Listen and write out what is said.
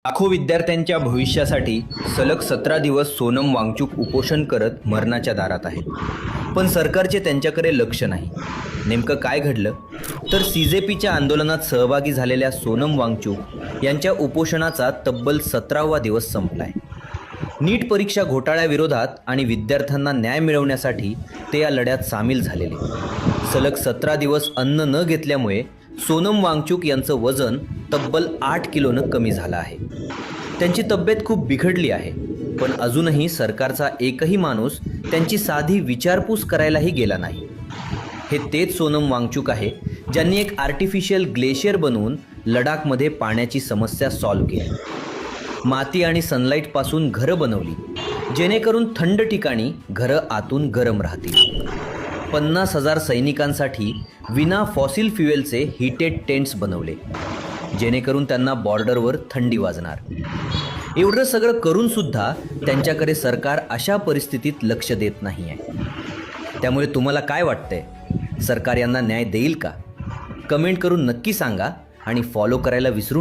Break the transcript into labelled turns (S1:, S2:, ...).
S1: लाखो विद्यार्थ्यांच्या भविष्यासाठी सलग 17 दिवस सोनम वांगचुक उपोषण करत मरणाच्या दारात आहेत. पण सरकारचे त्यांच्याकडे लक्ष नाही. नेमकं काय घडलं? तर CJPच्या आंदोलनात सहभागी झालेल्या सोनम वांगचुक यांच्या उपोषणाचा तब्बल 17वा दिवस संपलाय. नीट परीक्षा घोटाळ्याविरोधात आणि विद्यार्थ्यांना न्याय मिळवण्यासाठी ते या लढ्यात सामील झालेले. सलग 17 दिवस अन्न न घेतल्यामुळे सोनम वांगचुक यांचं वजन तब्बल 8 किलोनं कमी झालं आहे. त्यांची तब्येत खूप बिघडली आहे, पण अजूनही सरकारचा एकही माणूस त्यांची साधी विचारपूस करायलाही गेला नाही. हे तेच सोनम वांगचुक आहे ज्यांनी एक आर्टिफिशियल ग्लेशियर बनवून लडाखमध्ये पाण्याची समस्या सॉल्व्ह केली. माती आणि सनलाईटपासून घरं बनवली, जेणेकरून थंड ठिकाणी घरं आतून गरम राहतील. 50,000 सैनिकांसाठी विना फॉसिल फ्युएलचे हीटेड टेंट्स बनवले, जेणेकरून त्यांना बॉर्डरवर थंडी वाजणार. एवढं सगळं करूनसुद्धा त्यांच्याकडे सरकार अशा परिस्थितीत लक्ष देत नाही आहे. त्यामुळे तुम्हाला काय वाटतंय? सरकार यांना न्याय देईल का? कमेंट करून नक्की सांगा आणि फॉलो करायला विसरू नका.